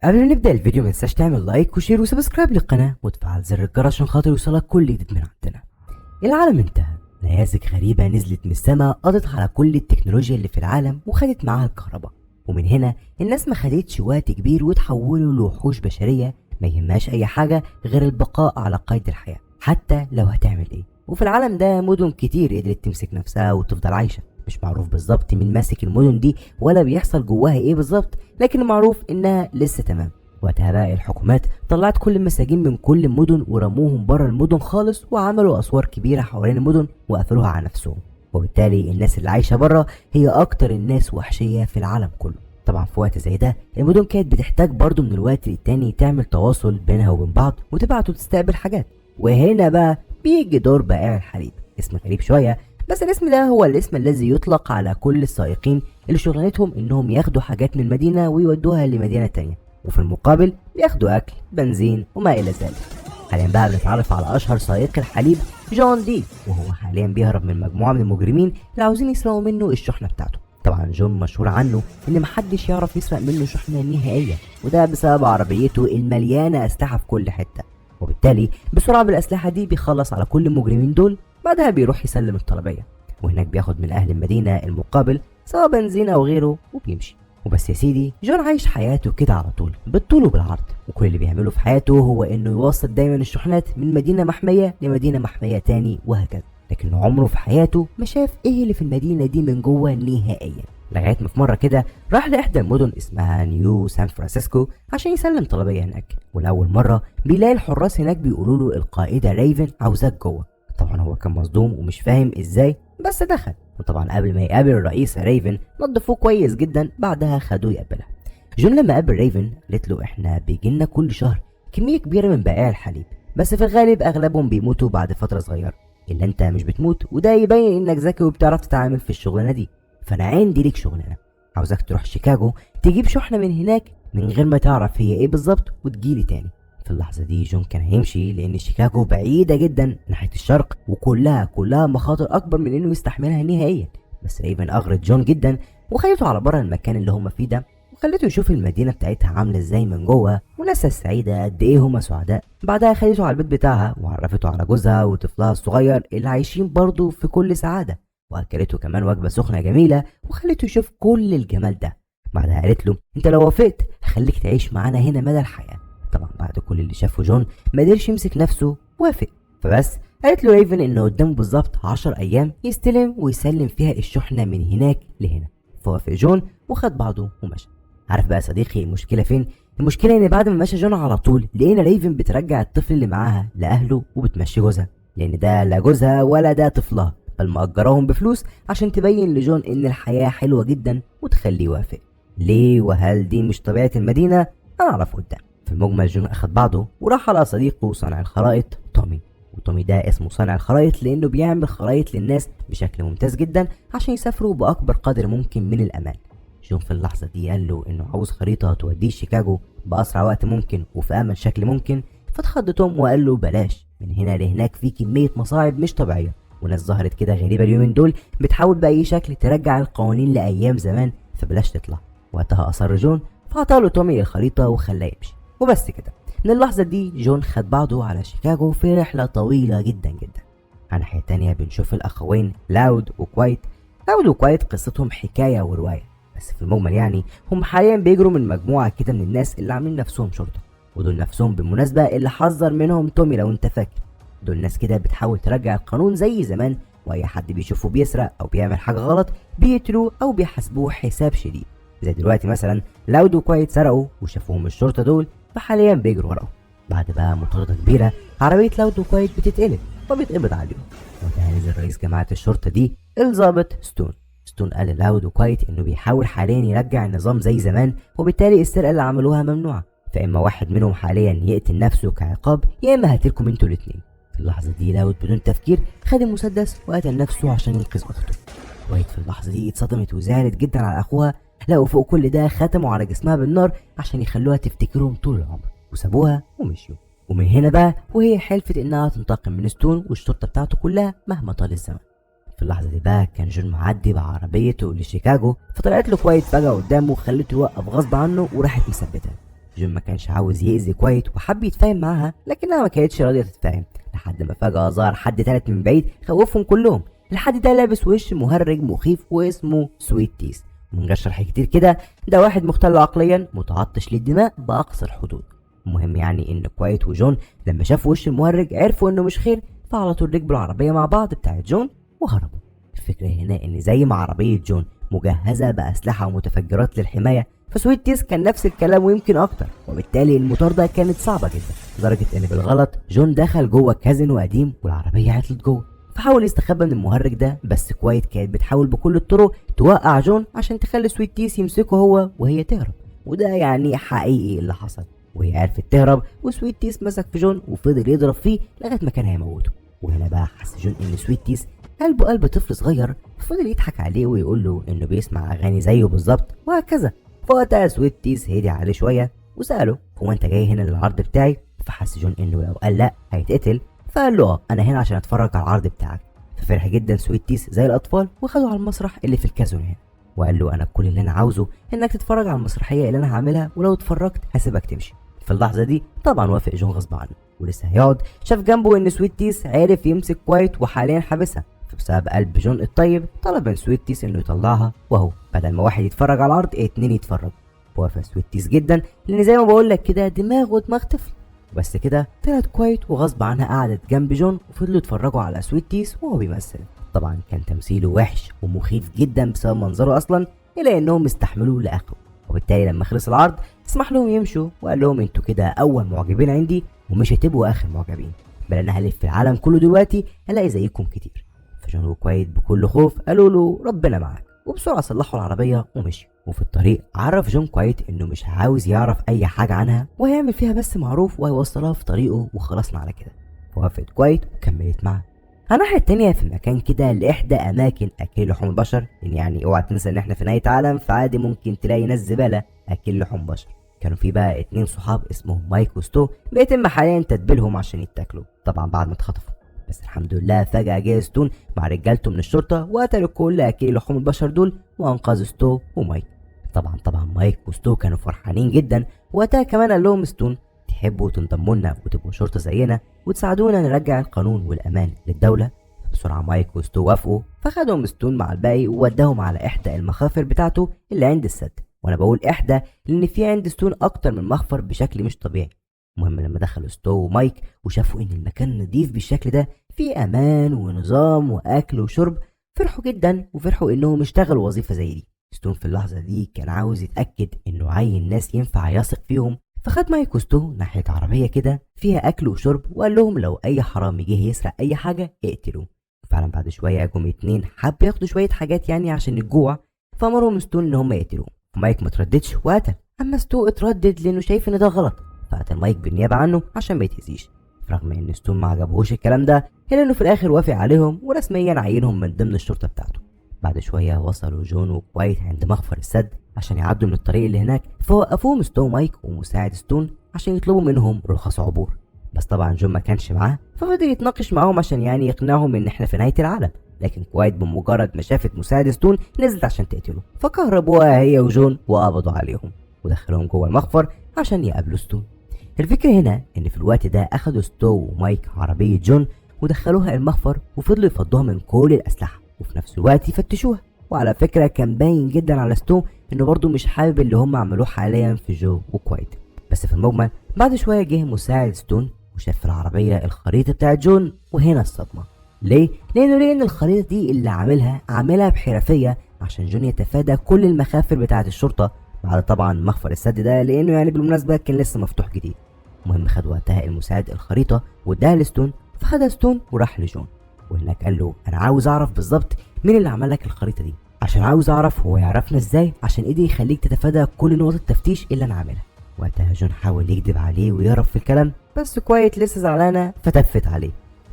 قبل ما نبدأ الفيديو متنساش تعمل لايك وشير وسبسكرايب للقناة وتفعل زر الجرس عشان خاطر يوصلك كل جديد من عندنا. العالم انتهى، نيازك غريبة نزلت من السماء قضت على كل التكنولوجيا اللي في العالم وخدت معاها الكهرباء، ومن هنا الناس ما خدتش وقت كبير وتحولوا لوحوش بشرية ما يهمهاش أي حاجة غير البقاء على قيد الحياة حتى لو هتعمل ايه. وفي العالم ده مدن كتير قدرت تمسك نفسها وتفضل عايشة، مش معروف بالظبط مين ماسك المدن دي ولا بيحصل جواها ايه بالظبط، لكن المعروف انها لسه تمام. وقتها بقى الحكومات طلعت كل المساجين من كل المدن ورموهم بره المدن خالص، وعملوا اسوار كبيره حوالين المدن وقفلوها على نفسهم، وبالتالي الناس اللي عايشه بره هي اكتر الناس وحشيه في العالم كله. طبعا في وقت زي ده المدن كانت بتحتاج برضو من الوقت للتاني تعمل تواصل بينها وبين بعض وتبعت وتستقبل حاجات، وهنا بقى بيجي دور بائع الحليب. اسم غريب شويه، بس الاسم ده هو الاسم الذي يطلق على كل السائقين اللي شغلانتهم انهم ياخدوا حاجات من المدينه ويودوها لمدينه تانيه، وفي المقابل بياخدوا اكل بنزين وما الى ذلك. حاليا بقى بنتعرف على اشهر سائق الحليب جون دي، وهو حاليا بيهرب من مجموعه من المجرمين اللي عاوزين يسرقوا منه الشحنه بتاعته. طبعا جون مشهور عنه ان محدش يعرف يسرق منه شحنه نهائيا، وده بسبب عربيته المليانه اسلحه في كل حته، وبالتالي بسرعه بالاسلحه دي بيخلص على كل المجرمين دول. بعدها بيروح يسلم الطلبيه، وهناك بياخد من اهل المدينه المقابل سواء بنزين او غيره وبيمشي. وبس يا سيدي، جون عايش حياته كده على طول بالطول وبالعرض، وكل اللي بيعمله في حياته هو انه يوصل دايما الشحنات من مدينه محميه لمدينه محميه تاني وهكذا، لكنه عمره في حياته ما شاف ايه اللي في المدينه دي من جوه نهائيا. لغايه ما في مره كده راح لاحدى المدن اسمها نيو سان فرانسيسكو عشان يسلم طلبيه هناك، ولاول مره بيلاقي الحراس هناك بيقولوا له القائده ريفن عاوزاك جوه. طبعا هو كان مصدوم ومش فاهم ازاي، بس دخل. وطبعا قبل ما يقابل الرئيس ريفن نظفوه كويس جدا، بعدها خدوه يقابلها. جون لما قابل ريفن قالت له احنا بيجيلنا كل شهر كميه كبيره من بائع الحليب، بس في الغالب اغلبهم بيموتوا بعد فتره صغيره، الا انت مش بتموت، وده يبين انك ذكي وبتعرف تتعامل في الشغلانه دي. فانا عندي ليك شغلانه، عاوزك تروح شيكاغو تجيب شحنه من هناك من غير ما تعرف هي ايه بالظبط وتجيلي تاني. في اللحظه دي جون كان هيمشي لان شيكاغو بعيده جدا ناحيه الشرق، وكلها مخاطر اكبر من انه يستحملها نهائيا. بس ريفن اغرت جون جدا وخليته على بره المكان اللي هم فيه ده، وخليته يشوف المدينه بتاعتها عامله ازاي من جوه وناسها السعيده قد ايه هم سعداء. بعدها خليته على البيت بتاعها وعرفته على جوزها وطفلها الصغير اللي عايشين برضه في كل سعاده، واكلته كمان وجبه سخنه جميله وخليته يشوف كل الجمال ده. بعدها قالت له انت لو وافقت هخليك تعيش معانا هنا مدى الحياه. طبعا بعد كل اللي شافه جون ما قدرش يمسك نفسه، وافق. فبس قالت له ريفن انه قدامه بالظبط 10 ايام يستلم ويسلم فيها الشحنه من هناك لهنا. فوافق جون وخد بعضه ومشى. عارف بقى صديقي المشكله فين؟ المشكله ان بعد ما مشى جون على طول لقينا ريفن بترجع الطفل اللي معاها لاهله وبتمشي جوزها، لان ده لا جوزها ولا ده طفلها، بل مأجراهم بفلوس عشان تبين لجون ان الحياه حلوه جدا وتخليه يوافق. ليه؟ وهل دي مش طبيعه المدينه؟ هنعرف قدام. في المجمل جون اخد بعضه وراح على صديقه صانع الخرائط تومي، وتومي ده اسمه صانع الخرائط لانه بيعمل خرائط للناس بشكل ممتاز جدا عشان يسافروا باكبر قدر ممكن من الامان. جون في اللحظه دي قال له انه عاوز خريطه توديه شيكاغو باسرع وقت ممكن وفي امن شكل ممكن. فاتخض توم وقال له بلاش، من هنا لهناك في كميه مصاعب مش طبيعيه، وناس ظهرت كده غريبه اليومين دول بتحاول باي شكل ترجع القوانين لايام زمان، فبلاش تطلع. وقتها اصر جون فعطاله تومي الخريطه وخلاه يمشي، وبس كده. من اللحظة دي جون خد بعضه على شيكاغو في رحلة طويلة جدا جدا. على الناحية التانية بنشوف الأخوين لاود وكوايت. لاود وكوايت قصتهم حكاية ورواية، بس في المجمل يعني هم حاليا بيجروا من مجموعة كده من الناس اللي عاملين نفسهم شرطة، ودول نفسهم بالمناسبة اللي حذر منهم تومي لو انت فاكر. دول ناس كده بتحاول ترجع القانون زي زمان، وأي حد بيشوفه بيسرق أو بيعمل حاجة غلط بيقتلوه أو بيحاسبوه حساب شديد. زي دلوقتي مثلا لاود وكوايت سرقوا وشافوهم الشرطة دول، فحاليا بيجروا وراهم. بعد بقى مطاردة كبيرة عربية لاود وكوايت بتتقلب وبيتقبض عليهم، وده نزل رئيس جماعة الشرطة دي الضابط ستون. ستون قال للاود وكوايت انه بيحاول حاليا يرجع النظام زي زمان، وبالتالي السرقة اللي عملوها ممنوعة، فاما واحد منهم حاليا يقتل نفسه كعقاب يا اما هقتلكم انتوا الاتنين. في اللحظة دي لاود بدون تفكير خد المسدس وقتل نفسه عشان ينقذ اخته. كوايت في اللحظة دي اتصدمت وزعلت جدا على اخوها، لقوا فوق كل ده ختموا على جسمها بالنار عشان يخلوها تفتكرهم طول العمر، وسابوها ومشيوا. ومن هنا بقى وهي حلفت انها تنتقم من ستون والشرطه بتاعته كلها مهما طال الزمن. في اللحظه دي بقى كان جون معدي بعربيته لشيكاغو، فطلعت له كوايت فجاه قدامه وخلته يوقف غصب عنه وراحت مثبتها. جون ما كانش عاوز يأذي كويت وحب يتفاهم معاها، لكنها ما كانتش راضيه تتفاهم، لحد ما فجأة ظهر حد تالت من بعيد خوفهم كلهم. الحد ده لابس وش مهرج مخيف واسمه سويت تيس. من غير شرح كتير كده، ده واحد مختل عقليا متعطش للدماء بأقصى الحدود. المهم يعني ان كويت وجون لما شافوا وش المهرج عرفوا انه مش خير، فعلى طول ركبوا العربيه مع بعض بتاعت جون وهربوا. الفكره هنا ان زي ما عربيه جون مجهزه باسلحه ومتفجرات للحمايه، فسويت تيس كان نفس الكلام ويمكن اكتر، وبالتالي المطارده كانت صعبه جدا، لدرجه ان بالغلط جون دخل جوه كازينو قديم والعربيه عطلت جوه، فحاول يستخبى من المهرج ده. بس كويت كانت بتحاول بكل الطرق توقع جون عشان تخلي سويت تيس يمسكه هو وهي تهرب، وده يعني حقيقي اللي حصل. وهي عرفت تهرب وسويت تيس مسك في جون وفضل يضرب فيه لغايه ما كان هيموته. وهنا بقى حس جون ان سويت تيس قلبه قلب طفل صغير، فضل يضحك عليه ويقول له انه بيسمع اغاني زيه بالظبط وهكذا. فوقتها سويت تيس هدي عليه شويه وساله هو انت جاي هنا للعرض بتاعي؟ فحس جون انه لو قال لا هيتقتل، فقال له انا هنا عشان اتفرج على العرض بتاعك. ففرح جدا سويت تيس زي الاطفال وخده على المسرح اللي في الكازينو هنا، وقال له انا كل اللي انا عاوزه انك تتفرج على المسرحيه اللي انا هعملها، ولو اتفرجت هسيبك تمشي. في اللحظه دي طبعا وافق جون غصب عنه، ولسه هيقعد شاف جنبه ان سويت تيس عرف يمسك كويت وحاليا حابسها. فبسبب قلب جون الطيب طلب من سويت تيس انه يطلعها، وهو بدل ما واحد يتفرج على العرض اتنين يتفرجوا. وافق سويت تيس جدا لان زي ما بقول لك كده دماغه دماغ طفل. بس كده طلعت كويت وغصب عنها قعدت جنب جون وفضلوا يتفرجوا على سويت تيس وهو بيمثل. طبعا كان تمثيله وحش ومخيف جدا بسبب منظره اصلا، الا انهم استحملوه لاخره. وبالتالي لما خلص العرض سمح لهم يمشوا وقال لهم انتوا كده اول معجبين عندي ومش هتبقوا اخر معجبين، بل انا هلف العالم كله دلوقتي هلاقي زيكم كتير. فجون وكويت بكل خوف قالوا له ربنا معاك، وبسرعه صلحوا العربيه ومشي. وفي الطريق عرف جون كويت انه مش عاوز يعرف اي حاجه عنها وهيعمل فيها بس معروف وهيوصلها في طريقه وخلصنا على كده. فوافقت كويت وكملت معاه. على الناحية التانية في مكان كده لإحدى أماكن أكل لحوم البشر، يعني أوعى تنسى إن إحنا في نهاية عالم، فعادي ممكن تلاقي ناس زبالة أكل لحوم بشر. كانوا في بقى اتنين صحاب اسمهم مايك وستو بيتم حاليا تتبيلهم عشان يتاكلوا، طبعا بعد ما اتخطفوا. بس الحمد لله فجأة جه ستون مع رجالته من الشرطة وقتلوا كل أكل لحوم البشر دول وأنقذوا ستو ومايك. طبعا مايك وستو كانوا فرحانين جدا، وقتها كمان قال لهم ستون تحبوا تنضموا لنا وتبقوا شرطة زينا وتساعدونا نرجع القانون والأمان للدولة؟ بسرعة مايك وستو وافقوا، فخدهم ستون مع الباقي ووداهم على إحدى المخافر بتاعته اللي عند السد. وأنا بقول إحدى لأن في عند ستون أكتر من مخفر بشكل مش طبيعي. المهم لما دخلوا ستو ومايك وشافوا إن المكان نضيف بالشكل ده، فيه أمان ونظام وأكل وشرب، فرحوا جدا وفرحوا إنهم اشتغلوا وظيفة زي دي. ستون في اللحظة دي كان عاوز يتأكد إنه عين ناس ينفع يثق فيهم، فخد مايك وستو ناحية عربية كده فيها أكل وشرب وقال لهم لو أي حرامي جه يسرق أي حاجة اقتلوه. فعلا بعد شوية جم اتنين حب ياخدوا شوية حاجات يعني عشان الجوع، فأمرهم ستون إن هم يقتلوه. فمايك ما ترددش وقتل، أما ستو اتردد لأنه شايف إن ده غلط، فقتل مايك بالنيابة عنه عشان ما يتأذيش. رغم إن ستون ما عجبهوش الكلام ده، إلا إنه في الآخر وافق عليهم ورسميا عينهم من ضمن الشرطة بتاعته. بعد شوية وصلوا جون وكويت عند مخفر السد عشان يعدوا من الطريق اللي هناك، فوقفوهم ستو مايك ومساعد ستون عشان يطلبوا منهم رخص عبور. بس طبعا جون ما كانش معاه، ففضل يتناقش معاهم عشان يعني يقنعهم ان احنا في نهاية العالم. لكن كويت بمجرد ما شافت مساعد ستون نزلت عشان تقتله، فكهربوها هي وجون وقبضوا عليهم ودخلوهم جوه المخفر عشان يقابلوا ستون. الفكرة هنا ان في الوقت ده اخدوا ستو ومايك عربية جون ودخلوها المخفر وفضلوا يفضوها من كل الاسلحة وفي نفس الوقت يفتشوها. وعلى فكرة كان باين جدا على ستو انه برضه مش حابب اللي هم عملوه حاليا في جو وكويت. بس في المجمل بعد شوية جه مساعد ستون وشاف في العربية الخريطة بتاعت جون، وهنا الصدمة. ليه؟ لأن الخريطة دي اللي عاملها بحرفية عشان جون يتفادى كل المخافر بتاعت الشرطة بعد طبعا مخفر السد ده، لأنه يعني بالمناسبة كان لسه مفتوح جديد. المهم خد وقتها المساعد الخريطة واداها لستون، فخدها ستون وراح لجون، وهناك قال له انا عاوز اعرف بالظبط مين اللي عمل لك الخريطة دي، عشان عاوز اعرف هو يعرفنا ازاي عشان قدر يخليك تتفادى كل نقط التفتيش اللي انا عاملها. وقتها جون حاول يكذب عليه ويهرب في الكلام، بس كويت لسه زعلانه فتفت عليه.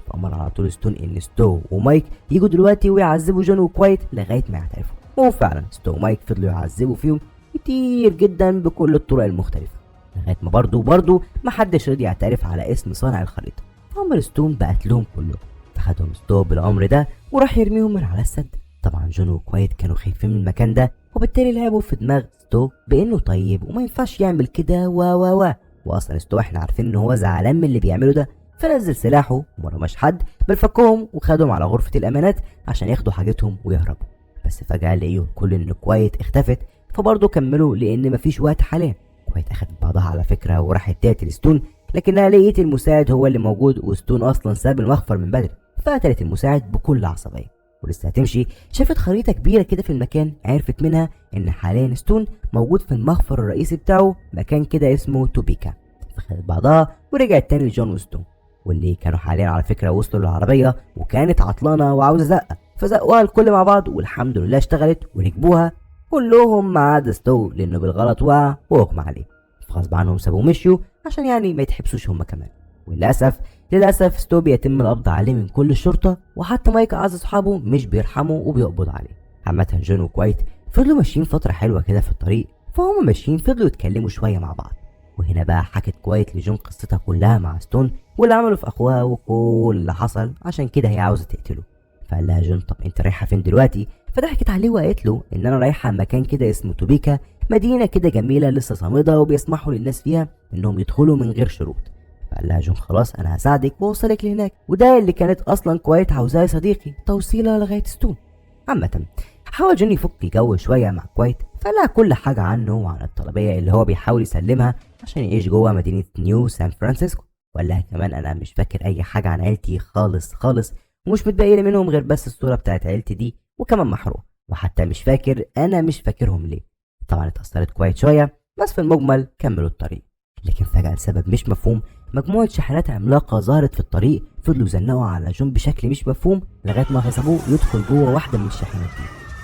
فامر على طول ستون ان ستو ومايك يجوا دلوقتي ويعذبوا جون وكويت لغايه ما يعترفوا. وفعلا ستو ومايك فضلوا يعذبوا فيهم كتير جدا بكل الطرق المختلفه لغايه ما برضه ما حدش رضي يعترف على اسم صانع الخريطه. فامر ستون بقتلهم كلهم، فخدهم ستو بالامر ده وراح يرميهم من على السد. طبعا جون وكويت كانوا خايفين من المكان ده وبالتالي لعبوا في دماغ ستو بانه طيب وما ينفعش يعمل كده واصلا ستو احنا عارفين ان هو زعلان من اللي بيعمله ده، فنزل سلاحه وما رماش حد بل فكهم وخدهم على غرفة الامانات عشان ياخدوا حاجتهم ويهربوا. بس فجأة لقيوا الكل ان كوايت اختفت، فبرضه كملوا لان مفيش وقت حاليا. كوايت اخدت بعضها على فكرة وراحت تقتل ستون، لكنها لقيت المساعد هو اللي موجود وستون اصلا ساب المخفر من بدري، فقتلت المساعد بكل عصبية. ولسه هتمشي شافت خريطة كبيرة كده في المكان، عرفت منها ان حاليا ستون موجود في المخفر الرئيسي بتاعه، مكان كده اسمه توبيكا. فخدت بعضها ورجعت تاني لجون وستون، واللي كانوا حاليا على فكرة وصلوا للعربية وكانت عطلانة وعاوزة زقة، فزقوها الكل مع بعض والحمد لله اشتغلت وركبوها كلهم ما عدا ستو لانه بالغلط وقع واغمى عليه، فغصب عنهم سابوه مشيوا عشان يعني ما يتحبسوش هما كمان. للأسف ستو بيتم القبض عليه من كل الشرطة، وحتى مايك أعز أصحابه مش بيرحموا وبيقبض عليه. عامة جون وكوايت فضلوا ماشيين فترة حلوة كده في الطريق، فهم ماشيين فضلوا يتكلموا شوية مع بعض. وهنا بقى حكت كوايت لجون قصتها كلها مع ستون واللي عمله في أخوها وكل اللي حصل، عشان كده هي عاوزة تقتله. فقال لها جون طب أنت رايحة فين دلوقتي؟ فضحكت عليه وقالت له إن أنا رايحة مكان كده اسمه توبيكا، مدينة كده جميلة لسه صامدة وبيسمحوا للناس فيها إنهم يدخلوا من غير شروط. فقال لها جون خلاص انا هساعدك واوصلك لهناك، وده اللي كانت اصلا كوايت عاوزاه يا صديقي، توصيله لغايه ستون. عامه حاول جون يفك الجو شويه مع كوايت، فقال لها كل حاجه عنه وعن الطلبيه اللي هو بيحاول يسلمها عشان يعيش جوه مدينه نيو سان فرانسيسكو. وقال لها كمان انا مش فاكر اي حاجه عن عيلتي خالص خالص، ومش متبقي لي منهم غير بس الصوره بتاعت عيلتي دي وكمان محروق، وحتى مش فاكرهم ليه. طبعا اتأثرت كوايت شويه، بس في المجمل كملوا الطريق. لكن فجأة لسبب مش مفهوم مجموعة شاحنات عملاقة ظهرت في الطريق، فضلوا يزنقوا على جون بشكل مش مفهوم لغاية ما غصبوه يدخل جوه واحدة من الشاحنات دي.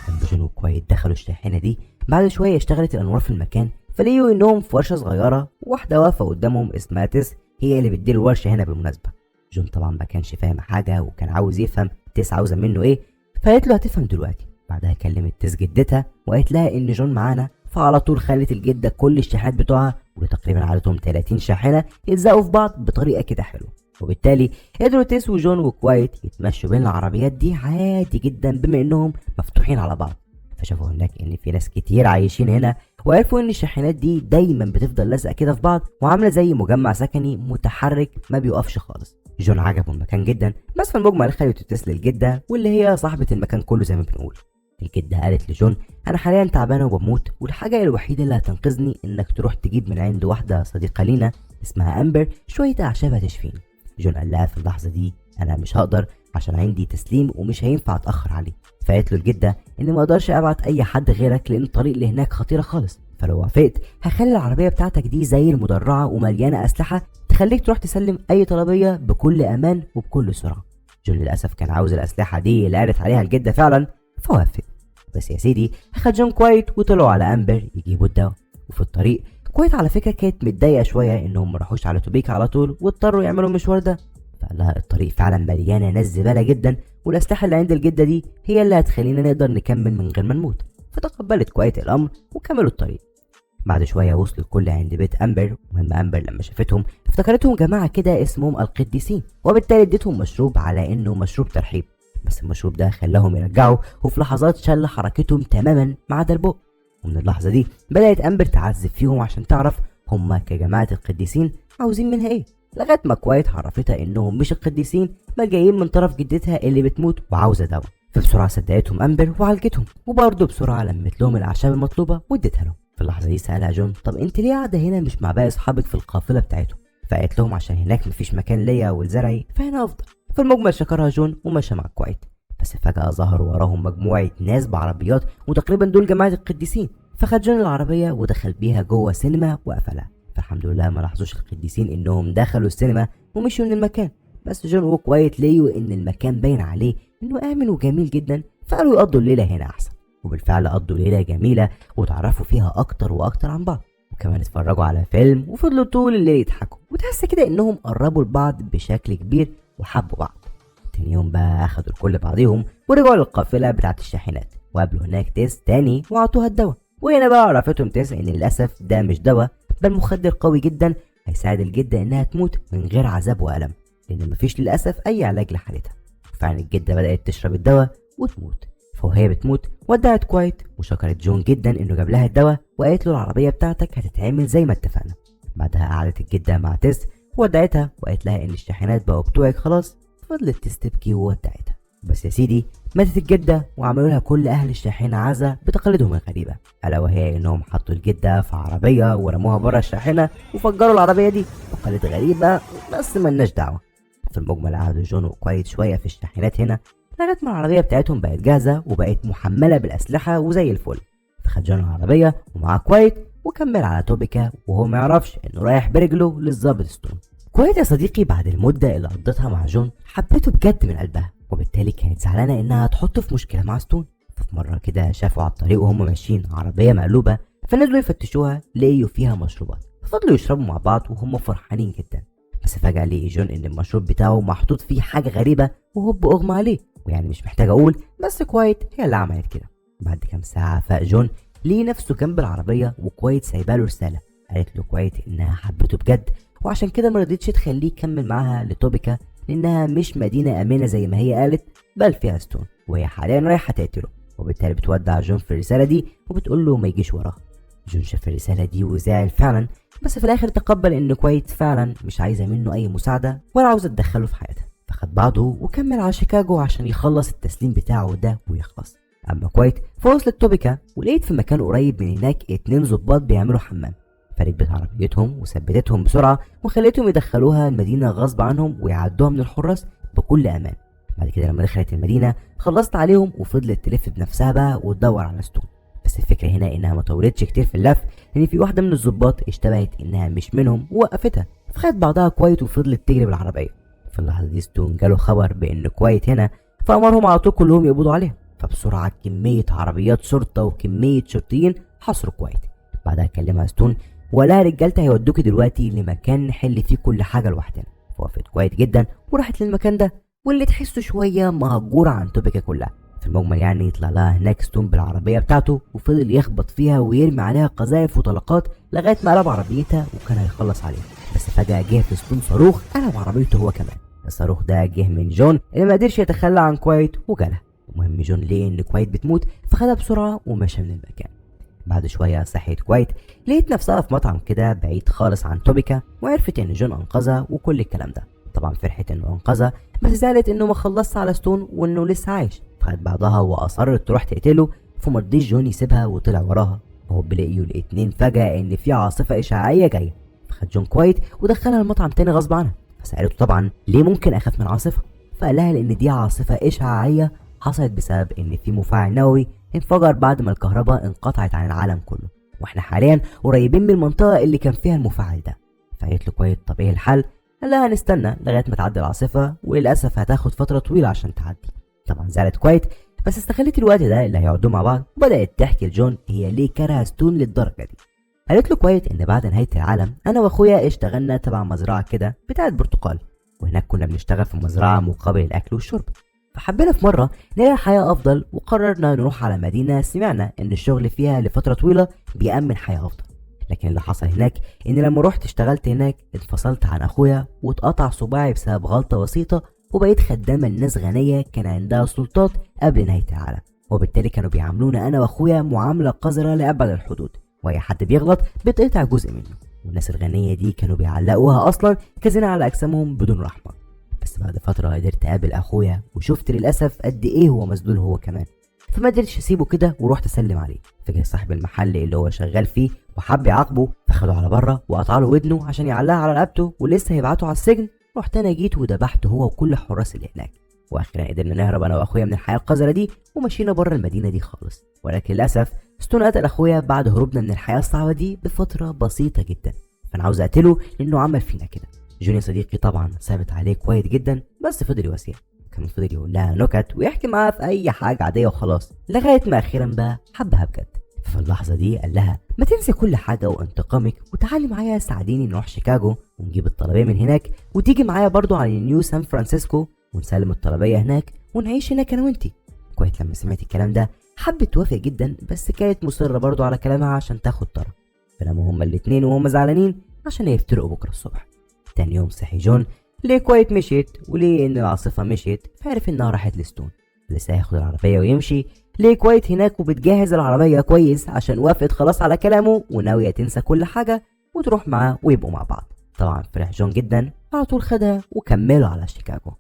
لما جون وكوايت دخلوا الشاحنة دي بعد شوية اشتغلت الأنوار في المكان، فلقيوا إنهم في ورشة صغيرة وواحدة واقفة قدامهم اسمها تيس، هي اللي بتدير الورشة هنا بالمناسبة. جون طبعا ما كانش فاهم حاجة وكان عاوز يفهم تيس عاوزة منه إيه، فقالت له هتفهم دلوقتي. بعدها كلمت تيس جدتها وقالت لها إن جون معانا، فعلى طول خلت الجدة كل الشاحنات بتوعها وتقريبا عددهم 30 شاحنة يتزقوا في بعض بطريقة كده حلوة، وبالتالي قدروا تيس وجون وكوايت يتمشوا بين العربيات دي عادي جدا بما انهم مفتوحين على بعض. فشافوا هناك ان في ناس كتير عايشين هنا، وعرفوا ان الشاحنات دي دايما بتفضل لازقة كده في بعض وعاملة زي مجمع سكني متحرك ما بيوقفش خالص. جون عجبه المكان جدا، بس في المجمل خلته تيس للجدة واللي هي صاحبة المكان كله زي ما بنقول. الجدة قالت لجون انا حاليا تعبانه وبموت، والحاجه الوحيده اللي هتنقذني انك تروح تجيب من عند واحده صديقه لينا اسمها امبر شويه اعشاب هتشفيني. جون قال لها في اللحظه دي انا مش هقدر عشان عندي تسليم ومش هينفع اتاخر عليه. فقالت له الجده ان ما اقدرش ابعت اي حد غيرك لان الطريق اللي هناك خطيره خالص، فلو وافقت هخلي العربيه بتاعتك دي زي المدرعه ومليانه اسلحه تخليك تروح تسلم اي طلبيه بكل امان وبكل سرعه. جون للاسف كان عاوز الاسلحه دي اللي قالت عليها الجده فعلا، فوافق. بس يا سيدي اخد جون كوايت وطلعوا على امبر يجيبوا الدواء. وفي الطريق كوايت على فكره كانت متضايقه شويه انهم ما راحوش على توبيكا على طول واضطروا يعملوا المشوار ده، فقال لها الطريق فعلا مليانه ناس زباله جدا، والاسلحه اللي عند الجده دي هي اللي هتخلينا نقدر نكمل من غير ما نموت. فتقبلت كوايت الامر وكملوا الطريق. بعد شويه وصلوا الكل عند بيت امبر، ومهم امبر لما شافتهم افتكرتهم جماعه كده اسمهم القديسين، وبالتالي اديتهم مشروب على انه مشروب ترحيب. بس المشروب ده خلاهم يرجعوا، وفي لحظات شل حركتهم تماما ما عدا البق. ومن اللحظه دي بدات امبر تعذب فيهم عشان تعرف هما كجماعه القديسين عاوزين منها ايه، لغايه ما كوايت عرفتها انهم مش القديسين بل جايين من طرف جدتها اللي بتموت وعاوزه دواء. فبسرعه صدقتهم امبر وعالجتهم، وبرضه بسرعه لمت لهم الاعشاب المطلوبه واديتها لهم. في اللحظه دي سالها جون طب انت ليه قاعده هنا مش مع باقي اصحابك في القافله بتاعتهم؟ فقالت لهم عشان هناك مفيش مكان ليا والزرعي فهنا افضل. في المجمل شكرها جون ومشى مع كوايت. بس فجأة ظهروا وراهم مجموعة ناس بعربيات وتقريبا دول جماعة القديسين، فخد جون العربية ودخل بيها جوه سينما وقفلها. فالحمد لله ما لاحظوش القديسين انهم دخلوا السينما ومشوا من المكان، بس جون وكوايت لقوا ان المكان باين عليه انه امن وجميل جدا، فقالوا يقضوا الليلة هنا احسن. وبالفعل قضوا ليلة جميلة وتعرفوا فيها اكتر واكتر عن بعض، وكمان اتفرجوا على فيلم وفضلوا طول الليل يضحكوا، وتحس كده انهم قربوا لبعض بشكل كبير وحبوا بعض. تاني يوم بقى اخدوا الكل بعضيهم ورجعوا للقافله بتاعت الشاحنات، وقابلوا هناك تيس تاني وعطوها الدواء. وهنا بقى عرفتهم تيس ان للاسف ده مش دواء بل مخدر قوي جدا هيساعد الجده انها تموت من غير عذاب والم، لان مفيش للاسف اي علاج لحالتها. فعلا الجده بدات تشرب الدواء وتموت. فوهي بتموت ودعت كوايت وشكرت جون جدا انه جاب لها الدواء وقالت له العربيه بتاعتك هتتعمل زي ما اتفقنا. بعدها قعدت الجده مع تيس ودعتها وقالت لها ان الشاحنات بقوا بتوعك خلاص. فضلت تيس تبكي وودعتها. بس يا سيدي ماتت الجده وعملوا لها كل اهل الشاحنه عزا بتقاليدهم الغريبه، الا وهي انهم حطوا الجده في عربيه ورموها بره الشاحنه وفجروا العربيه دي. تقاليد غريبه بس ملناش دعوه. في المجمل قعدوا جون وكوايت شويه في الشاحنات هنا لغايه ما العربيه بتاعتهم بقت جاهزه وبقت محمله بالاسلحه وزي الفل. فخد جون العربيه ومعاه كوايت وكمل على توبيكا وهو ما يعرفش انه رايح برجله للظابط ستون. كوايت يا صديقي بعد المده اللي قضتها مع جون حبته بجد من قلبها، وبالتالي كانت زعلانه انها تحطه في مشكله مع ستون. ففي مره كده شافوا على الطريق وهم ماشيين عربيه مقلوبه، فنزلوا يفتشوها لقيوا فيها مشروبات، فضلوا يشربوا مع بعض وهم فرحانين جدا. بس فجاه لقي جون ان المشروب بتاعه محطوط فيه حاجه غريبه وهوب اغمى عليه، ويعني مش محتاج اقول بس كوايت هي اللي عملت كده. بعد كام ساعه فاق جون لقي نفسه جنب العربيه وكوايت سايباله رساله قالت له كوايت انها حبته بجد وعشان كده ما رضيتش تخليه يكمل معاها لتوبيكا لانها مش مدينه امنه زي ما هي قالت بل فيها ستون، وهي حاليا رايحه تقتله. وبالتالي بتودع جون في الرساله دي وبتقول له ما يجيش وراها. جون شاف الرساله دي وزعل فعلا، بس في الاخر تقبل ان كوايت فعلا مش عايزه منه اي مساعده ولا عاوزه تدخله في حياتها. فخد بعضه وكمل على شيكاغو عشان يخلص التسليم بتاعه ده ويخلص. اما كوايت فوصلت توبيكا ولقيت في مكان قريب من هناك 2 ضباط بيعملوا حمام، فركبت عربيتهم وثبتتهم بسرعه وخليتهم يدخلوها المدينه غصب عنهم ويعدوها من الحراس بكل امان. بعد كده لما دخلت المدينه خلصت عليهم وفضلت تلف بنفسها بقى وتدور على ستون. بس الفكره هنا انها ما طولتش كتير في اللف لان في واحده من الضباط اشتبهت انها مش منهم ووقفتها، فخدت بعضها كوايت وفضلت تجري بالعربيه. في اللحظه دي ستون جاله خبر بان كوايت هنا فامرهم على طول كلهم يقبضوا عليها. فبسرعه كميه عربيات شرطه وكميه شرطيين حصروا كوايت. بعدها كلمها ستون ولا رجالتي هيودوكي دلوقتي لمكان نحل فيه كل حاجه لوحدنا. فوافقت كوايت جدا وراحت للمكان ده واللي تحسه شويه مهجور عن توبيكا كلها. في المجمل يعني يطلع لها هناك ستون بالعربيه بتاعته وفضل يخبط فيها ويرمي عليها قذائف وطلقات لغايه ما قلب عربيتها وكان هيخلص عليها. بس فجاه جه في ستون صاروخ قلب عربيته هو كمان. الصاروخ ده جه من جون اللي ما قدرش يتخلى عن كوايت وجالها. المهم جون لقى ان كوايت بتموت فخدها بسرعه ومشى من المكان. بعد شويه صحيت كوايت لقيت نفسها في مطعم كده بعيد خالص عن توبيكا وعرفت ان جون انقذها وكل الكلام ده. طبعا فرحت انه انقذها بس زعلت انه ما خلصش على ستون وانه لسه عايش. فخد بعضها واصرت تروح تقتله فمرضيش جون يسيبها وطلع وراها. وهو بيلاقيوا الاتنين فجاه ان في عاصفه اشعاعيه جايه. فخد جون كوايت ودخلها المطعم تاني غصب عنها. فسالته طبعا ليه ممكن اخاف من عاصفه، فقال لها لان دي عاصفه اشعاعيه حصلت بسبب ان في مفاعل نووي انفجر بعد ما الكهرباء انقطعت عن العالم كله، واحنا حاليا قريبين من المنطقه اللي كان فيها المفاعل ده. فقالت له كويس طب ايه الحل؟ قال لها هنستنى لغايه ما تعدي العاصفه وللاسف هتاخد فتره طويله عشان تعدي. طبعا زعلت كويت بس استغلت الوقت ده اللي هيقعدوا مع بعض وبدات تحكي لجون هي ليه كره ستون للدرجه دي. قالت له كويت ان بعد نهايه العالم انا واخويا اشتغلنا تبع مزرعه كده بتاعت برتقال، وهناك كنا بنشتغل في المزرعه مقابل الاكل والشرب. فحبينا في مره نلاقي حياه افضل وقررنا نروح على مدينه سمعنا ان الشغل فيها لفتره طويله بيأمن حياه افضل. لكن اللي حصل هناك ان لما رحت اشتغلت هناك انفصلت عن اخويا واتقطع صباعي بسبب غلطه بسيطه وبقيت خدامه لناس غنيه كان عندها سلطات قبل نهايه العالم، وبالتالي كانوا بيعاملونا انا واخويا معامله قذره لابعد الحدود، واي حد بيغلط بيتقطع جزء منه. والناس الغنيه دي كانوا بيعلقوها اصلا كزنا على اجسامهم بدون رحمه. بس بعد فتره قدرت اقابل اخويا وشفت للاسف قد ايه هو مسدود هو كمان، فما قدرتش اسيبه كده ورحت اسلم عليه. فجاء صاحب المحل اللي هو شغال فيه وحب يعاقبه فخده على بره وقطع له ودنه عشان يعلقها على رقبته ولسه هيبعته على السجن. رحت انا جيت وذبحته هو وكل الحراس اللي هناك، واخيرا قدرنا نهرب انا واخويا من الحياه القذره دي ومشينا بره المدينه دي خالص. ولكن للاسف ستون قتل اخويا بعد هروبنا من الحياه الصعبه دي بفتره بسيطه جدا، فانا عاوز اقتله لانه عمل فينا كده. جوني صديقي طبعا ثابت عليه كويس جدا بس فضل يواسيها، كان فضل يقول لها نكت ويحكي معاها في اي حاجه عاديه وخلاص لغايه ما اخيرا بقى حبها بجد. في اللحظه دي قال لها ما تنسي كل حاجه وانتقامك وتعالي معايا ساعديني نروح شيكاغو ونجيب الطلبيه من هناك وتيجي معايا برضو على نيو سان فرانسيسكو ونسلم الطلبيه هناك ونعيش هناك انا وانتي. كويس لما سمعت الكلام ده حبت توافق جدا بس كانت مصره برضو على كلامها عشان تاخد طرف. فناموا هما الاتنين وهما زعلانين عشان يفترقوا بكره الصبح. تاني يوم صحي جون ليه كويت مشيت وليه ان العاصفه مشيت فعرف انها راحت لستون. لسه هياخد العربيه ويمشي ليه كويت هناك وبتجهز العربية كويس عشان وافقت خلاص على كلامه وناوية تنسى كل حاجة وتروح معاه ويبقوا مع بعض. طبعا فرح جون جدا، على طول خدها وكملوا على شيكاغو.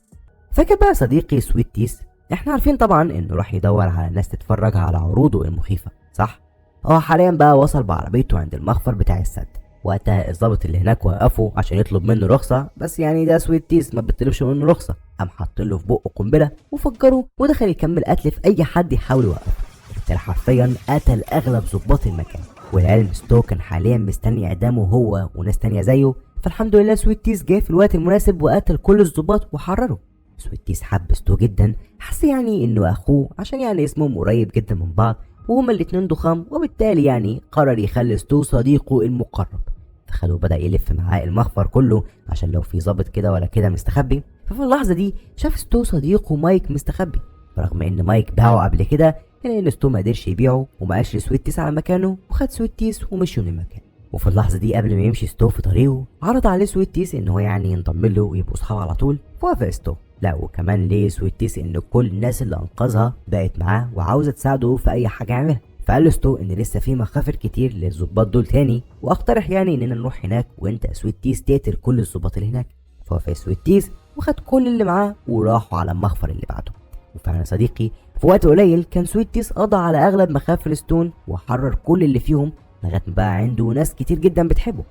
فاكر بقى صديقي سويت تيس؟ احنا عارفين طبعا انه راح يدور على ناس تتفرج على عروضه المخيفة، صح؟ حاليا بقى وصل بعربيته عند المخفر بتاع السد. وقتها الظابط اللي هناك وقفه عشان يطلب منه رخصة، بس يعني ده سويت تيس ما بيطلبش منه رخصة، قام حط له في بقه قنبلة وفجره ودخل يكمل قتل في اي حد يحاول يوقفه. بالتالي حرفيا قتل اغلب ظباط المكان. والعلم ستو كان حاليا مستني اعدامه هو وناس تانية زيه، فالحمد لله سويت تيس جه في الوقت المناسب وقتل كل الظباط وحرره. سويت تيس حب ستو جدا، حس يعني انه اخوه عشان يعني اسمهم قريب جدا من بعض وهما الاتنين ضخام، وبالتالي يعني قرر يخلي ستو صديقه المقرب. فخده بدأ يلف معاه المخفر كله عشان لو في ظابط كده ولا كده مستخبي. ففي اللحظة دي شاف ستو صديقه مايك مستخبي، برغم ان مايك باعه قبل كده الا ان ستو ما قدرش يبيعه وما قالش لسويت تيس على مكانه، وخد سويت تيس ومشوا من المكان. وفي اللحظة دي قبل ما يمشي ستو في طريقه عرض عليه سويت تيس ان هو يعني ينضم له ويبقوا اصحاب على طول، فوافق ستو. لا وكمان ليه سويت تيس ان كل الناس اللي انقذها بقت معاه وعاوزه تساعده في اي حاجه يعملها. فقال له ستو ان لسه في مخافر كتير للظباط دول تاني، واقترح يعني اننا نروح هناك وانت يا سويت تيس تقتل كل الظباط اللي هناك. فوافق سويت تيس وخد كل اللي معاه وراحوا على المخفر اللي بعده. وفعلا صديقي في وقت قليل كان سويت تيس قضى على اغلب مخافر ستون وحرر كل اللي فيهم، لغايه ما بقى عنده ناس كتير جدا بتحبه.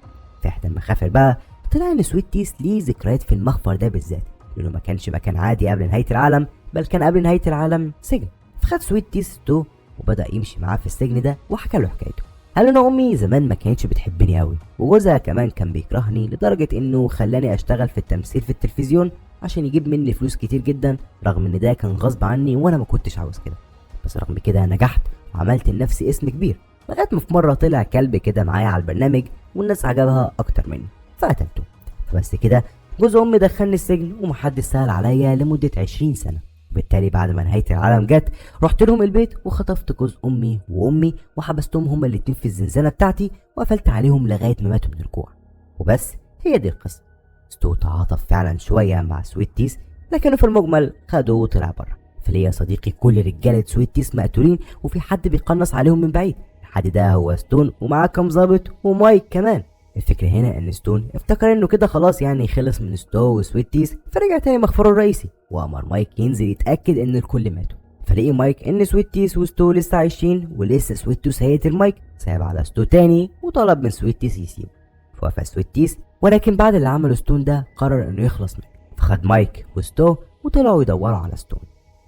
في احدى المخافر بقى طلع ان سويت تيس ليه ذكريات في المخفر ده بالذات، لانه ما كانش مكان عادي قبل نهايه العالم، بل كان قبل نهايه العالم سجن. فخد سويت تيس ستو وبدا يمشي معاه في السجن ده وحكى له حكايته. قال له انا امي زمان ما كانتش بتحبني قوي، وجوزها كمان كان بيكرهني لدرجه انه خلاني اشتغل في التمثيل في التلفزيون عشان يجيب مني فلوس كتير جدا، رغم ان ده كان غصب عني وانا ما كنتش عاوز كده. بس رغم كده نجحت وعملت لنفسي اسم كبير، لغايه ما في مره طلع كلب كده معايا على البرنامج والناس عجبها اكتر مني فقتلته. فبس كده جوز امي دخلني السجن ومحدش سأل عليا لمده 20 سنه. وبالتالي بعد ما نهايه العالم جت رحت لهم البيت وخطفت جوز امي وامي وحبستهم هما الاتنين في الزنزانه بتاعتي وقفلت عليهم لغايه ما ماتوا من الجوع. وبس هي دي القصه. ستو تعاطف فعلا شويه مع سويت تيس، لكنه في المجمل خده وطلع بره. فليه يا صديقي كل رجاله سويت تيس مقتولين وفي حد بيقنص عليهم من بعيد. الحد ده هو ستون ومعاه كام ظابط ومايك كمان. الفكرة هنا ان ستون افتكر انه كده خلاص يعني خلص من ستو وسويت تيس، فرجع تاني مخفره الرئيسي وامر مايك ينزل يتاكد ان الكل ماتوا. فلقي مايك ان سويت تيس وستو لسه عايشين ولسه سويت تيس هيقتل مايك، صعب على ستو تاني وطلب من سويت تيس يسيبه. فوافق سويت تيس، ولكن بعد اللي عمله ستون ده قرر انه يخلص منه. فخد مايك وستو وطلعوا يدوروا على ستون.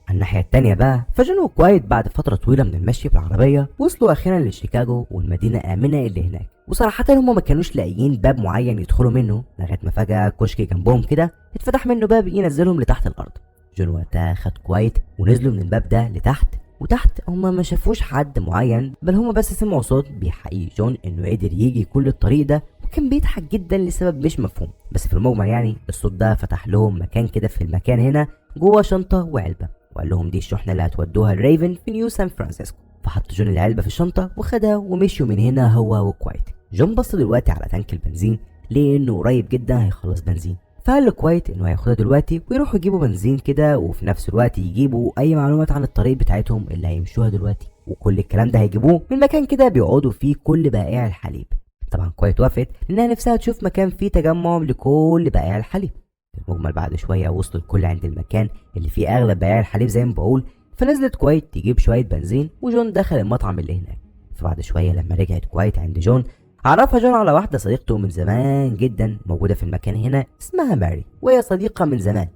على الناحية التانية بقى فجون وكوايت بعد فترة طويلة من المشي بالعربية وصلوا أخيرا لشيكاغو والمدينة آمنة اللي هناك. وصراحة هما ما كانوش لاقيين باب معين يدخلوا منه، لغاية ما فجأة كشك جنبهم كده اتفتح منه باب ينزلهم لتحت الأرض. جون وقتها خد كوايت ونزلوا من الباب ده لتحت، وتحت هما ما شافوش حد معين، بل هما بس سمعوا صوت بيحقق جون انه قدر يجي كل الطريق ده، وكان بيضحك جدا لسبب مش مفهوم. بس في المجمل يعني الصوت ده فتح لهم مكان كده في المكان هنا جوه شنطة وعلبة، وقال لهم دي الشحنة اللي هتودوها الريفن في نيو سان فرانسيسكو. فحط جون العلبة في الشنطة وخدها ومشيوا من هنا هو وكوايت. جون بص دلوقتي على تانك البنزين لانه قريب جدا هيخلص بنزين، فقال لكوايت انه هياخدها دلوقتي ويروحوا يجيبوا بنزين كده، وفي نفس الوقت يجيبوا اي معلومات عن الطريق بتاعتهم اللي هيمشوها دلوقتي، وكل الكلام ده هيجيبوه من مكان كده بيقعدوا فيه كل بائع الحليب. طبعا كوايت وافقت لانها نفسها تشوف مكان فيه تجمع لكل بائع الحليب. في المجمل بعد شويه وصلوا الكل عند المكان اللي فيه اغلب بائع الحليب زي ما بقول، فنزلت كوايت تجيب شويه بنزين وجون دخل المطعم اللي هناك. فبعد شويه لما رجعت كوايت عند جون عرفها جون على واحده صديقته من زمان جدا موجوده في المكان هنا اسمها ماري، وهي صديقه من زمان.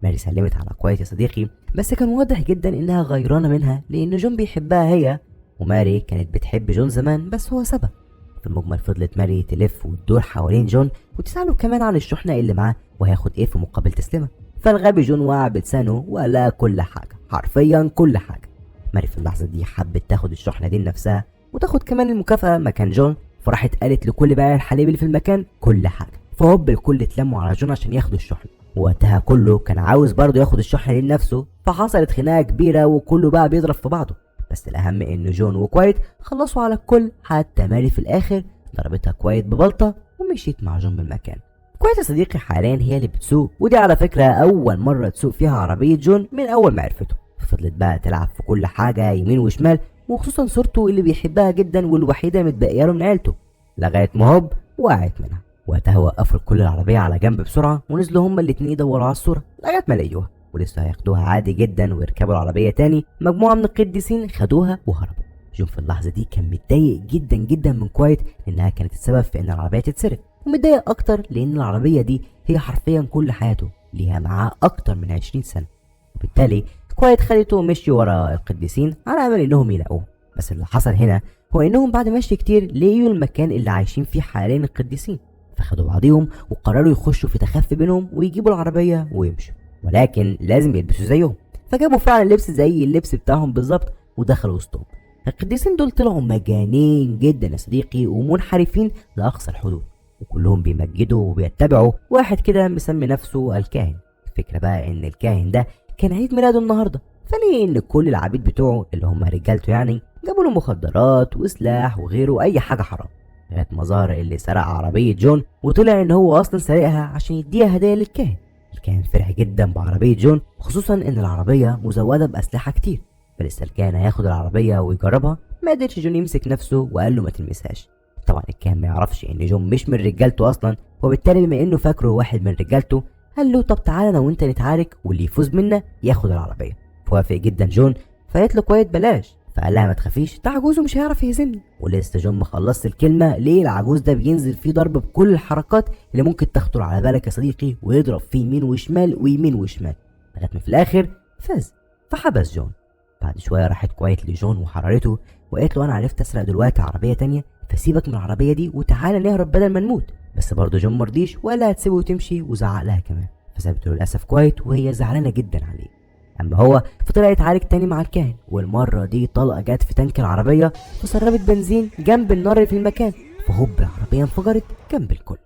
ماري سلمت على كوايت يا صديقي، بس كان واضح جدا انها غيرانه منها لان جون بيحبها هي، وماري كانت بتحب جون زمان بس هو سابها. في المجمل فضلت ماري تلف وتدور حوالين جون وتساله كمان عن الشحنه اللي معاه وهياخد ايه في مقابل تسليمها. فالغبي جون وقع بلسانه وقال كل حاجه، حرفيا كل حاجه. ماري في اللحظه دي حبت تاخد الشحنه دي لنفسها وتاخد كمان المكافاه مكان جون، فراحت قالت لكل بائع الحليب اللي في المكان كل حاجه. فهوب الكل اتلموا على جون عشان ياخدوا الشحنه، وقتها كله كان عاوز برضه ياخد الشحنه دي لنفسه، فحصلت خناقه كبيره وكله بقى بيضرب في بعضه. بس الاهم ان جون وكوايت خلصوا على الكل، حتى ماري في الاخر ضربتها كوايت ببلطه ومشيت مع جون بالمكان. كوايت يا صديقي حاليا هي اللي بتسوق، ودي على فكره اول مره تسوق فيها عربيه جون من اول ما عرفته. ففضلت بقى تلعب في كل حاجة يمين وشمال، وخصوصا صورته اللي بيحبها جدا والوحيدة متبقية له من عيلته، لغاية ما هوب وقعت منها. وقتها وقفوا كل العربية على جنب بسرعة ونزلوا هما الاتنين يدوروا على الصورة لغاية ما لقيوها، ولسه هياخدوها عادي جدا ويركبوا العربية تاني. مجموعة من القديسين خدوها وهربوا. جون في اللحظة دي كان متضايق جدا جدا من كوايت لأنها كانت السبب في إن العربية تتسرق، ومتضايق أكتر لأن العربية دي هي حرفيا كل حياته، ليها معاه أكتر من 20 سنة. وبالتالي كوايت خدته ومشي ورا القديسين على أمل إنهم يلاقوه. بس اللي حصل هنا هو إنهم بعد مشي كتير لقيوا المكان اللي عايشين فيه حاليا القديسين، فخدوا بعضيهم وقرروا يخشوا في تخفي بينهم ويجيبوا العربية ويمشوا، ولكن لازم يلبسوا زيهم. فجابوا فعلا لبس زي اللبس بتاعهم بالظبط ودخلوا وسطهم. القديسين دول طلعوا مجانين جدا يا صديقي ومنحرفين لأقصى الحدود، وكلهم بيمجدوا وبيتبعوا واحد كده مسمي نفسه الكاهن. الفكرة بقى إن الكاهن ده كان عيد ميلاده النهارده، فليه إن كل العبيد بتوعه اللي هم رجالته يعني جابوا له مخدرات وسلاح وغيره أي حاجة حرام، لغاية ما ظهر اللي سرق عربية جون وطلع إن هو أصلا سارقها عشان يديها هدية للكاهن. الكاهن فرح جدا بعربية جون، خصوصا إن العربية مزودة بأسلحة كتير، فلسه الكاهن هياخد العربية ويجربها. ما قدرش جون يمسك نفسه وقال له ما تلمسهاش. طبعا الكاهن ما يعرفش إن جون مش من رجالته أصلا، وبالتالي بما إنه فاكره واحد من رجالته قال له طب تعالى أنا وأنت نتعارك واللي يفوز منا ياخد العربية. فوافق جدا جون، فقالت له كويت بلاش، فقال لها ما تخافيش ده عجوز ومش هيعرف يهزمني. ولسه جون ما خلصت الكلمه ليه العجوز ده بينزل فيه ضرب بكل الحركات اللي ممكن تخطر على بالك يا صديقي، ويضرب فيه يمين وشمال ويمين وشمال لغايه ما في الاخر فاز. فحبس جون. بعد شويه راحت كويت لجون وحررته وقالت له انا عرفت اسرق دلوقتي عربيه تانية، فسيبك من العربيه دي وتعالى نهرب بدل ما نموت. بس برضه جون مرضيش ولا هتسيبه وتمشي وزعق لها كمان، فسابته للاسف كويت وهي زعلانه جدا عليه. اما هو فطلع يتعارك تاني مع الكاهن، والمره دي طلقه جت في تانك العربيه فسربت بنزين جنب النار اللي في المكان، فهوب العربيه انفجرت جنب الكل.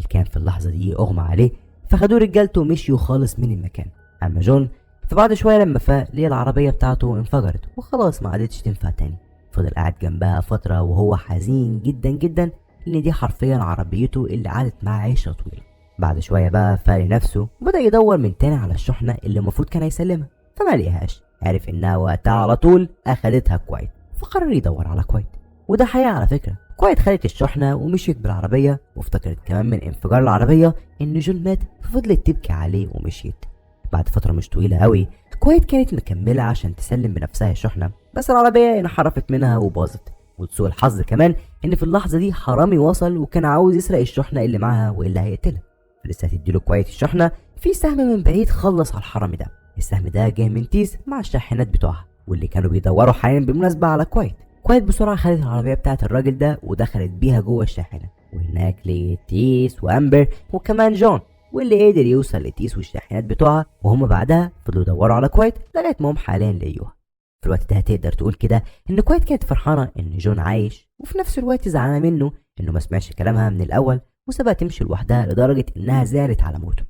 الكاهن في اللحظه دي اغمى عليه، فخدوه رجالته ومشيوا خالص من المكان. اما جون فبعد شويه لما فاق ليه العربيه بتاعته انفجرت وخلاص ما عادتش تنفع تاني. فضل قاعد جنبها فتره وهو حزين جدا جدا لان دي حرفيا عربيته اللي قعدت معاه عيشه طويله. بعد شويه بقى فاق لنفسه وبدا يدور من تاني على الشحنه اللي المفروض كان هيسلمها، فما لقيهاش. عرف انها وقتها على طول اخدتها كويت، فقرر يدور على كويت. وده حقيقة على فكرة. كويت خدت الشحنة ومشيت بالعربية، وافتكرت كمان من انفجار العربية ان جون مات، ففضلت تبكي عليه ومشيت. بعد فترة مش طويلة قوي كويت كانت مكملة عشان تسلم بنفسها الشحنة، بس العربية انحرفت منها وباظت. وسوء الحظ كمان ان في اللحظة دي حرامي وصل وكان عاوز يسرق الشحنة اللي معاها والا هيقتلها، فلسه هتديله كويت الشحنة. في سهم من بعيد خلص على الحرامي ده. السهم ده جاي من تيس مع الشاحنات بتوعها واللي كانوا بيدوروا حاليا بالمناسبة على كويت. كويت بسرعة خدت العربية بتاعت الراجل ده ودخلت بيها جوه الشاحنة، وهناك لقيت تيس وامبر وكمان جون، واللي قدر يوصل لتيس والشاحنات بتوعها، وهم بعدها فضلوا يدوروا على كويت لغاية ما هم حاليا لقيوها. في الوقت ده تقدر تقول كده ان كويت كانت فرحانة ان جون عايش، وفي نفس الوقت زعلانة منه انه ما سمعش كلامها من الاول وسابها تمشي لوحدها لدرجة انها زعلت على موته.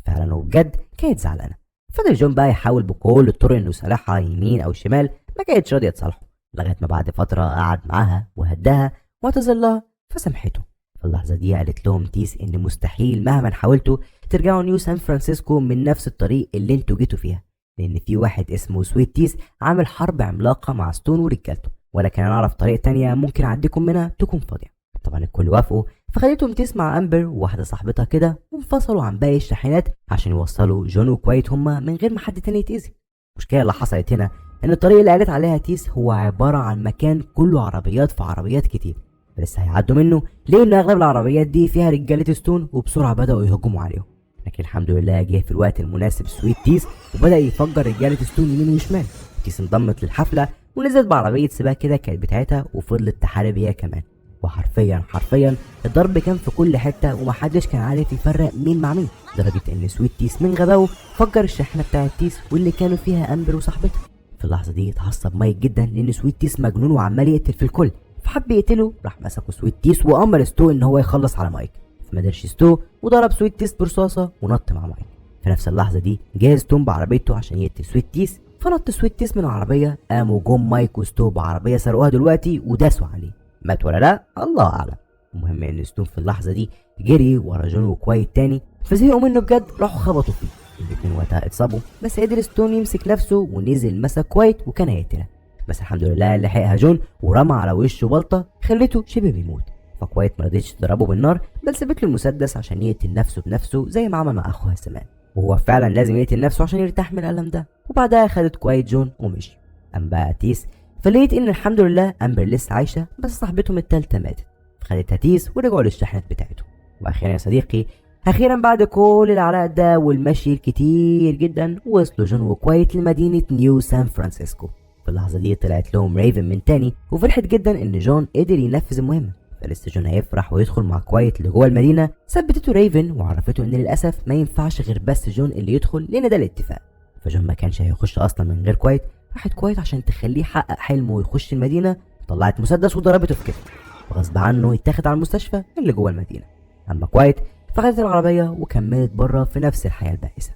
فعلا وبجد كانت زعلانة. فضل جون بقى يحاول بكل الطرق انه يصالحها يمين او شمال، ما كانتش راضيه تصالحه، لغايه ما بعد فتره قعد معاها وهداها واعتذر لها فسامحته. في اللحظه دي قالت لهم تيس ان مستحيل مهما حاولتوا ترجعوا نيو سان فرانسيسكو من نفس الطريق اللي انتوا جيتوا فيها، لان في واحد اسمه سويت تيس عامل حرب عملاقه مع ستون ورجالته، ولكن انا اعرف طريق تانية ممكن اعديكم منها تكون فاضيه. طبعا الكل وافقوا، فخدتهم تيس مع امبر وواحده صاحبتها كده وانفصلوا عن باقي الشاحنات عشان يوصلوا جون وكويت هما من غير ما حد تاني يتأذي. المشكله اللي حصلت هنا ان الطريق اللي قالت عليها تيس هو عباره عن مكان كله عربيات في عربيات كتير، فلسه هيعدوا منه لان اغلب العربيات دي فيها رجاله ستون، وبسرعه بداوا يهجموا عليهم. لكن الحمد لله جه في الوقت المناسب سويت تيس وبدا يفجر رجاله ستون يمين وشمال. تيس انضمت للحفله ونزلت بعربيه سباق كده كانت بتاعتها وفضلت تحارب هي كمان، وحرفيا الضرب كان في كل حته ومحدش كان عارف يفرق مين مع مين، لدرجه ان سويت تيس من غباوه فجر الشاحنه بتاعت تيس واللي كانوا فيها امبر وصاحبتها. في اللحظه دي اتعصب مايك جدا لان سويت تيس مجنون وعمال يقتل في الكل، فحب يقتله. راح مسكه سويت تيس وامر ستو ان هو يخلص على مايك، فما قدرش ستو وضرب سويت تيس برصاصه ونط مع مايك. في نفس اللحظه دي جاز توم بعربيته عشان يقتل سويت تيس، فنط سويت تيس من العربيه. قاموا جم مايك وستو بعربيه سرقوها دلوقتي وداسوا عليه. مات ولا لا الله اعلم. المهم ان ستون في اللحظه دي جري ورا جون وكويت تاني، فزهقوا منه بجد راحوا خبطوا فيه. اللي الاتنين وقتها اتصابوا، بس قدر ستون يمسك نفسه ونزل مسك كوايت وكان هيقتلها، بس الحمد لله لحقها جون ورمى على وشه بلطه خلته شبه بيموت. فكوايت ما رضيتش تضربه بالنار بل سابت له المسدس عشان يقتل نفسه بنفسه زي ما عمل مع اخوها زمان، وهو فعلا لازم يقتل نفسه عشان يرتاح من الالم ده. وبعدها خدت كوايت جون ومشي. اما بقى تيس فلقيت ان الحمد لله امبر لسه عايشه بس صاحبتهم التالتة ماتت، فخدتها تيس ورجعوا للشحنات بتاعتهم. واخيرا يا صديقي، اخيرا بعد كل العراء ده والمشي الكتير جدا وصلوا جون وكوايت لمدينه نيو سان فرانسيسكو. في اللحظه دي طلعت لهم ريفن من تاني وفرحت جدا ان جون قدر ينفذ المهمه، فلسه جون هيفرح ويدخل مع كوايت لجوه المدينه. ثبتته ريفن وعرفته ان للاسف ما ينفعش غير بس جون اللي يدخل لان ده الاتفاق، فجون ما كانش هيخش اصلا من غير كوايت. راحت كوايت عشان تخليه يحقق حلمه ويخش المدينه، طلعت مسدس وضربته في كتفه وغصب عنه يتاخد على المستشفى اللي جوه المدينه. اما كوايت فخدت العربيه وكملت بره في نفس الحياه البائسه.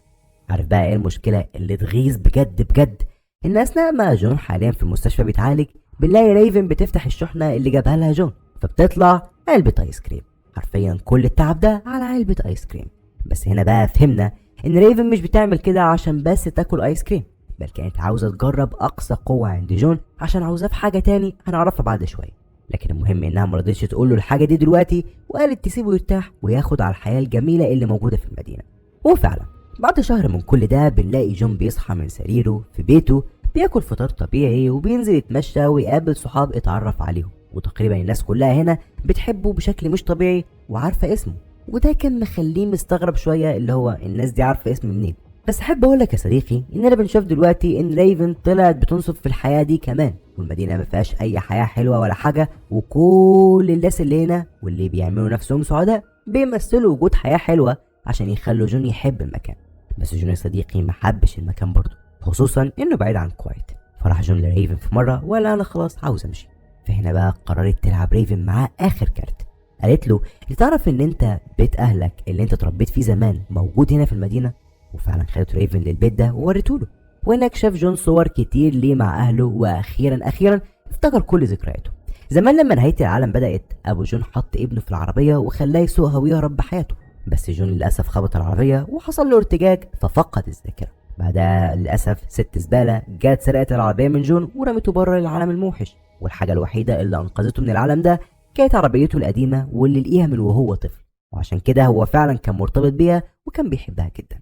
عارف بقى ايه المشكله اللي تغيظ بجد بجد؟ ان اثناء ما جون حاليا في المستشفى بيتعالج بنلاقي ريفن بتفتح الشحنه اللي جابها لها جون، فبتطلع علبه ايس كريم. حرفيا كل التعب ده على علبه ايس كريم. بس هنا بقى فهمنا ان ريفن مش بتعمل كده عشان بس تاكل ايس كريم، بل كانت عاوزه تجرب اقصى قوه عند جون عشان عاوزاه في حاجه تاني هنعرفها بعد شويه. لكن المهم انها مرضتش تقول له الحاجه دي دلوقتي، وقالت تسيبه يرتاح وياخد على الحياه الجميله اللي موجوده في المدينه. وفعلا بعد شهر من كل ده بنلاقي جون بيصحى من سريره في بيته، بياكل فطار طبيعي وبينزل يتمشى ويقابل صحاب اتعرف عليهم، وتقريبا الناس كلها هنا بتحبه بشكل مش طبيعي وعارفه اسمه، وده كان مخليه مستغرب شويه اللي هو الناس دي عارفه اسمه منين. بس احب اقول لك يا صديقي اننا بنشوف دلوقتي ان ريفن طلعت بتنصف في الحياه دي كمان، والمدينه ما فيهاش اي حياه حلوه ولا حاجه، وكل الناس اللي هنا واللي بيعملوا نفسهم سعداء بيمثلوا وجود حياه حلوه عشان يخلوا جون يحب المكان. بس جون يا صديقي ما حبش المكان برضه، خصوصا انه بعيد عن كوايت. فراح جون لريفن في مره وقال انا خلاص عاوز امشي. فهنا بقى قررت تلعب ريفن معاه اخر كارت. قالت له انت تعرف ان انت بيت اهلك اللي انت اتربيت فيه زمان موجود هنا في المدينه؟ وفعلا خدت ريفن للبيت ده ووريته له، وهناك شاف جون صور كتير ليه مع اهله، واخيرا افتكر كل ذكرياته. زمان لما نهايه العالم بدات ابو جون حط ابنه في العربيه وخلاه يسوقها ويهرب بحياته، بس جون للاسف خبط العربيه وحصل له ارتجاج ففقد الذاكره. بعدها للاسف ست زباله جت سرقت العربيه من جون ورمته بره العالم الموحش، والحاجه الوحيده اللي انقذته من العالم ده كانت عربيته القديمه واللي لقيها من وهو طفل، وعشان كده هو فعلا كان مرتبط بيها وكان بيحبها جدا.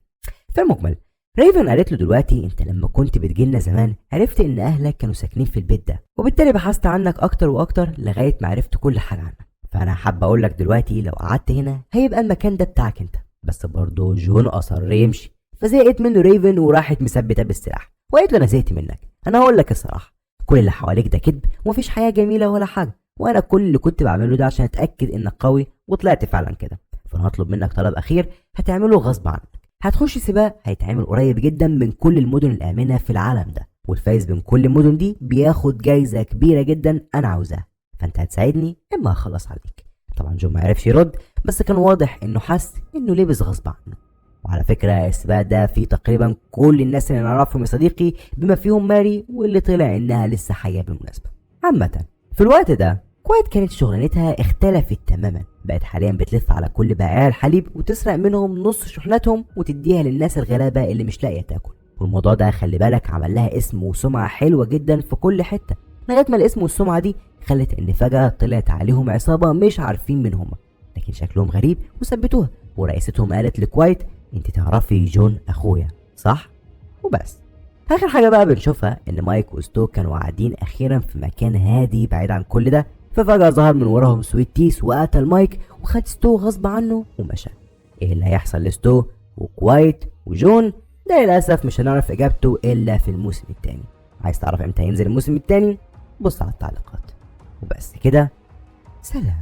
في المجمل ريفن قالت له دلوقتي انت لما كنت بتجيلنا زمان عرفت ان اهلك كانوا ساكنين في البيت ده، وبالتالي بحثت عنك اكتر واكتر لغايه ما عرفت كل حاجه عنك. فانا حابه اقول لك دلوقتي لو قعدت هنا هيبقى المكان ده بتاعك انت. بس برضه جون اصر يمشي، فزهقت منه ريفن وراحت مثبته بالسلاح وقالت له انا زهقت منك. انا هقول لك الصراحه، كل اللي حواليك ده كذب ومفيش حياه جميله ولا حاجه، وانا كل اللي كنت بعمله ده عشان اتاكد انك قوي وطلعت فعلا كده. فانا هطلب منك طلب اخير هتعمله غصب عنك. هتخش سباق هيتعمل قريب جدا من كل المدن الآمنة في العالم ده، والفايز بين كل المدن دي بياخد جايزة كبيرة جدا أنا عاوزاها، فأنت هتساعدني إما هخلص عليك. طبعا جون ما عرفش يرد، بس كان واضح إنه حس إنه لبس غصب عنه. وعلى فكرة السباق ده فيه تقريبا كل الناس اللي نعرفهم يا صديقي بما فيهم ماري واللي طلع إنها لسه حية بالمناسبة. عامة في الوقت ده كوايت كانت شغلانتها اختلفت تماما، بقت حاليا بتلف على كل بائعي الحليب وتسرق منهم نص شحناتهم وتديها للناس الغلابه اللي مش لاقيه تاكل. والموضوع ده خلي بالك عمل لها اسم وسمعه حلوه جدا في كل حته، لغايه ما الاسم والسمعه دي خلت ان فجاه طلعت عليهم عصابه مش عارفين مين هم، لكن شكلهم غريب وثبتوها. ورئيستهم قالت لكوايت انت تعرفي جون اخويا صح؟ وبس. اخر حاجه بقى بنشوفها ان مايك وستو كانوا قاعدين اخيرا في مكان هادي بعيد عن كل ده، ففجأة ظهر من وراهم سويت تيس وقتل مايك وخد ستو غصب عنه ومشى. ايه اللي هيحصل لستو وكوايت وجون؟ ده للأسف مش هنعرف إجابته إلا في الموسم التاني. عايز تعرف امتى هينزل الموسم التاني؟ بص على التعليقات. وبس كده، سلام.